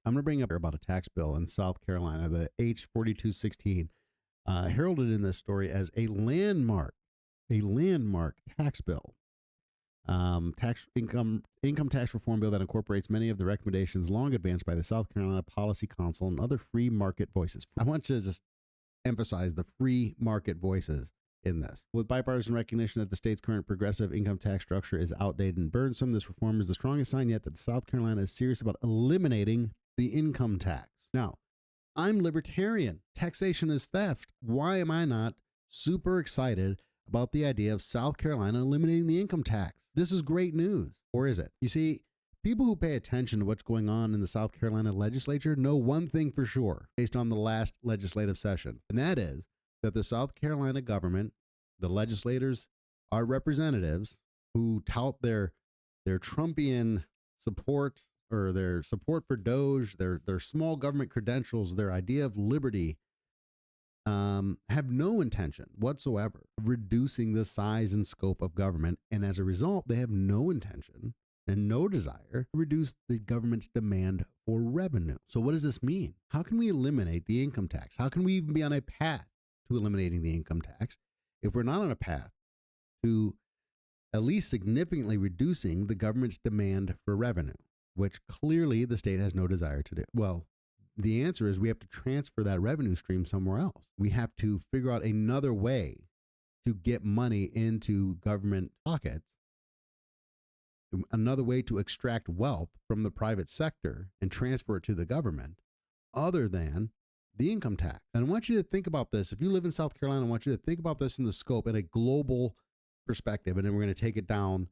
I'm going to bring up about a tax bill in South Carolina, the H 4216, heralded in this story as a landmark tax bill. Income tax reform bill that incorporates many of the recommendations long advanced by the South Carolina Policy Council and other free market voices. I want to just emphasize the free market voices in this. With bipartisan recognition that the state's current progressive income tax structure is outdated and burdensome, this reform is the strongest sign yet that South Carolina is serious about eliminating the income tax. Now, I'm libertarian. Taxation is theft. Why am I not super excited about the idea of South Carolina eliminating the income tax? This is great news. Or is it? You see, people who pay attention to what's going on in the South Carolina legislature know one thing for sure based on the last legislative session, and that is that the South Carolina government, the legislators, our representatives who tout their Trumpian support or their support for Doge, their small government credentials, their idea of liberty, have no intention whatsoever of reducing the size and scope of government. And as a result, they have no intention and no desire to reduce the government's demand for revenue. So what does this mean? How can we eliminate the income tax? How can we even be on a path to eliminating the income tax if we're not on a path to at least significantly reducing the government's demand for revenue, which clearly the state has no desire to do? Well, the answer is we have to transfer that revenue stream somewhere else. We have to figure out another way to get money into government pockets, another way to extract wealth from the private sector and transfer it to the government other than the income tax. And I want you to think about this. If you live in South Carolina, I want you to think about this in the scope in a global perspective, and then we're going to take it down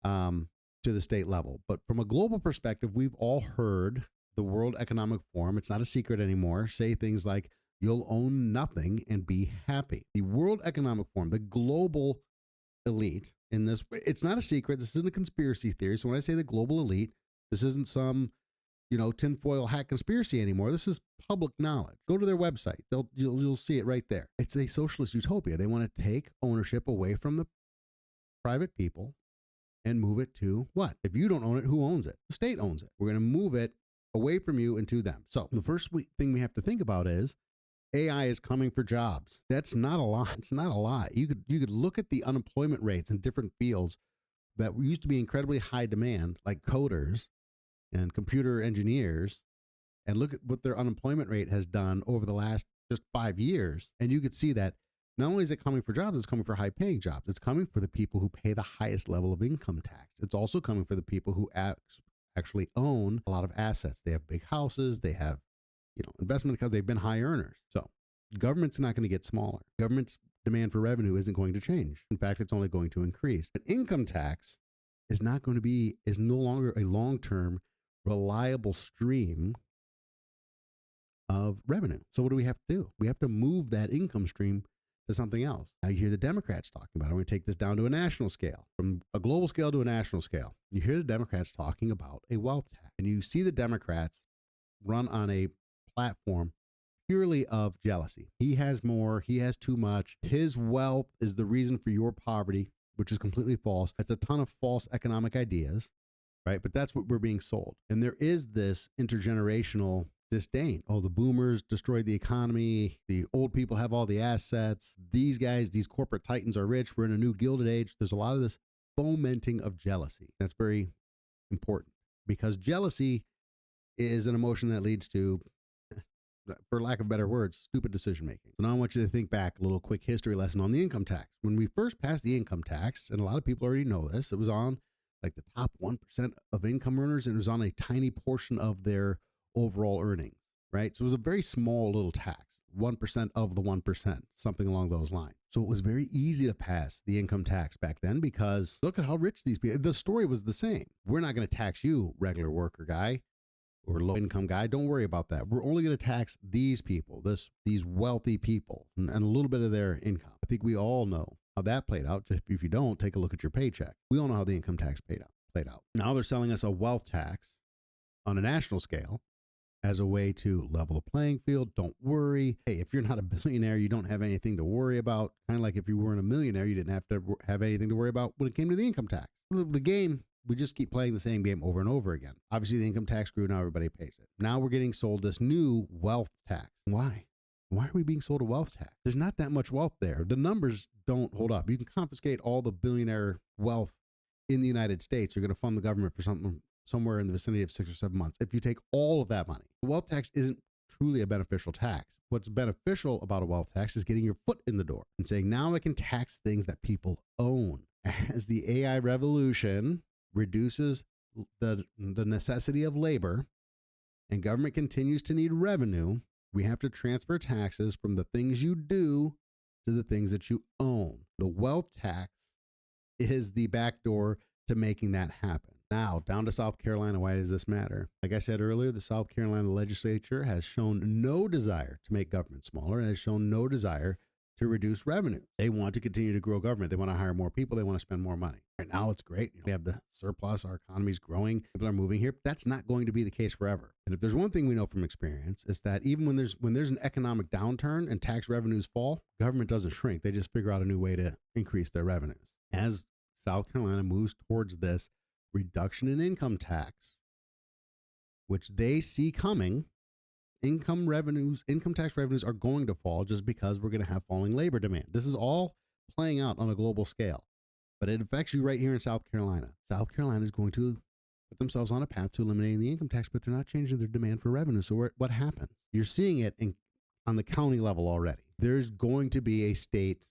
to the state level. But from a global perspective, we've all heard the World Economic Forum, it's not a secret anymore, say things like, you'll own nothing and be happy. The World Economic Forum, the global elite in this, it's not a secret, this isn't a conspiracy theory. So when I say the global elite, this isn't some, tinfoil hat conspiracy anymore. This is public knowledge. Go to their website. You'll see it right there. It's a socialist utopia. They want to take ownership away from the private people and move it to what? If you don't own it, who owns it? The state owns it. We're going to move it away from you and to them. So the first thing we have to think about is AI is coming for jobs. That's not a lot. It's not a lot. You could look at the unemployment rates in different fields that used to be incredibly high demand, like coders and computer engineers, and look at what their unemployment rate has done over the last just 5 years. And you could see that not only is it coming for jobs, it's coming for high paying jobs. It's coming for the people who pay the highest level of income tax. It's also coming for the people who actually own a lot of assets. They have big houses, they have, investment because they've been high earners. So government's not going to get smaller. Government's demand for revenue isn't going to change. In fact, it's only going to increase. But income tax is no longer a long-term reliable stream of revenue. So what do we have to do? We have to move that income stream to something else. Now you hear the Democrats talking about it. I'm going to take this down to a national scale, from a global scale to a national scale. You hear the Democrats talking about a wealth tax, and you see the Democrats run on a platform purely of jealousy. He has more, he has too much. His wealth is the reason for your poverty, which is completely false. That's a ton of false economic ideas, right? But that's what we're being sold. And there is this intergenerational disdain. Oh, the boomers destroyed the economy. The old people have all the assets. These guys, these corporate titans are rich. We're in a new gilded age. There's a lot of this fomenting of jealousy. That's very important because jealousy is an emotion that leads to, for lack of better words, stupid decision making. So now I want you to think back, a little quick history lesson on the income tax. When we first passed the income tax, and a lot of people already know this, it was on like the top 1% of income earners, and it was on a tiny portion of their overall earnings, right? So it was a very small little tax, 1% of the 1%, something along those lines. So it was very easy to pass the income tax back then because look at how rich these people, the story was the same. We're not going to tax you, regular worker guy or low income guy. Don't worry about that. We're only going to tax these people, these wealthy people and a little bit of their income. I think we all know how that played out. If you don't, take a look at your paycheck. We all know how the income tax played out. Now they're selling us a wealth tax on a national scale as a way to level the playing field. Don't worry. Hey, if you're not a billionaire, you don't have anything to worry about. Kind of like if you weren't a millionaire, you didn't have to have anything to worry about when it came to the income tax. The game we just keep playing the same game over and over again. Obviously, the income tax grew. Now everybody pays it. Now we're getting sold this new wealth tax. Why? Why are we being sold a wealth tax? There's not that much wealth there. The numbers don't hold up. You can confiscate all the billionaire wealth in the United States. You're going to fund the government for something somewhere in the vicinity of 6 or 7 months. If you take all of that money, the wealth tax isn't truly a beneficial tax. What's beneficial about a wealth tax is getting your foot in the door and saying, now I can tax things that people own. As the AI revolution reduces the necessity of labor and government continues to need revenue, we have to transfer taxes from the things you do to the things that you own. The wealth tax is the back door to making that happen. Now, down to South Carolina, why does this matter? Like I said earlier, the South Carolina legislature has shown no desire to make government smaller and has shown no desire to reduce revenue. They want to continue to grow government. They want to hire more people. They want to spend more money. Right now, it's great. We have the surplus. Our economy is growing. People are moving here. That's not going to be the case forever. And if there's one thing we know from experience, is that even when there's an economic downturn and tax revenues fall, government doesn't shrink. They just figure out a new way to increase their revenues. As South Carolina moves towards this reduction in income tax, which they see coming, income tax revenues are going to fall just because we're going to have falling labor demand. This is all playing out on a global scale, but it affects you right here in South Carolina. South Carolina is going to put themselves on a path to eliminating the income tax, but they're not changing their demand for revenue. So what happens? You're seeing it on the county level already. There's going to be a state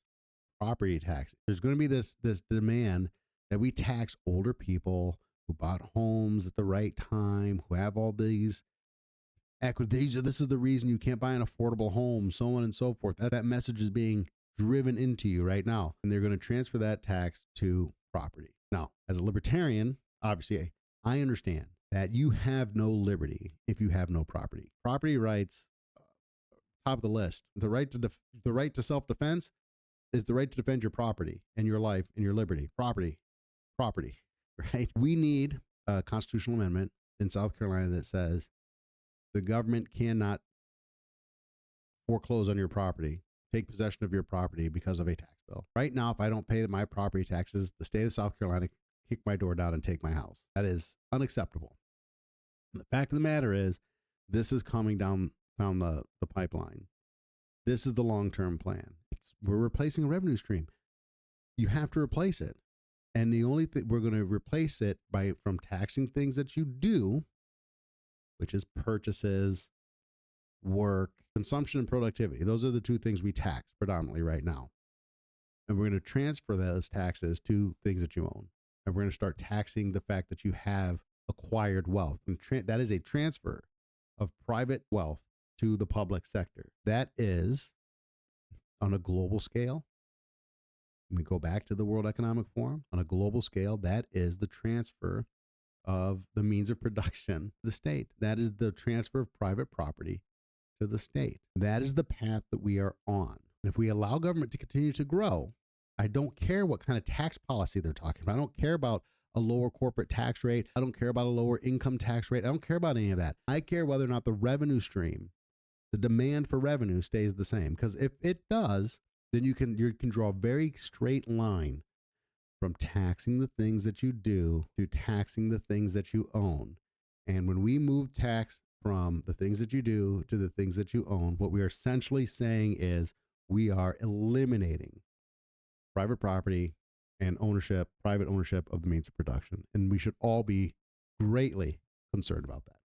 property tax. There's going to be this demand that we tax older people who bought homes at the right time, who have all these equity. This is the reason you can't buy an affordable home, so on and so forth. That message is being driven into you right now, and they're going to transfer that tax to property. Now, as a libertarian, obviously, I understand that you have no liberty if you have no property. Property rights, top of the list. The right to self-defense is the right to defend your property and your life and your liberty. Property, right? We need a constitutional amendment in South Carolina that says the government cannot foreclose on your property, take possession of your property because of a tax bill. Right now, if I don't pay my property taxes, the state of South Carolina kick my door down and take my house. That is unacceptable. And the fact of the matter is, this is coming down the pipeline. This is the long-term plan. We're replacing a revenue stream. You have to replace it. And the only thing we're going to replace it from taxing things that you do, which is purchases, work, consumption, and productivity. Those are the two things we tax predominantly right now. And we're going to transfer those taxes to things that you own. And we're going to start taxing the fact that you have acquired wealth. And that is a transfer of private wealth to the public sector. That is, on a global scale, when we go back to the World Economic Forum, on a global scale, that is the transfer of the means of production to the state. That is the transfer of private property to the state. That is the path that we are on. And if we allow government to continue to grow, I don't care what kind of tax policy they're talking about. I don't care about a lower corporate tax rate. I don't care about a lower income tax rate. I don't care about any of that. I care whether or not the revenue stream, the demand for revenue, stays the same. Because if it does, then you can draw a very straight line from taxing the things that you do to taxing the things that you own. And when we move tax from the things that you do to the things that you own, what we are essentially saying is we are eliminating private property and private ownership of the means of production. And we should all be greatly concerned about that.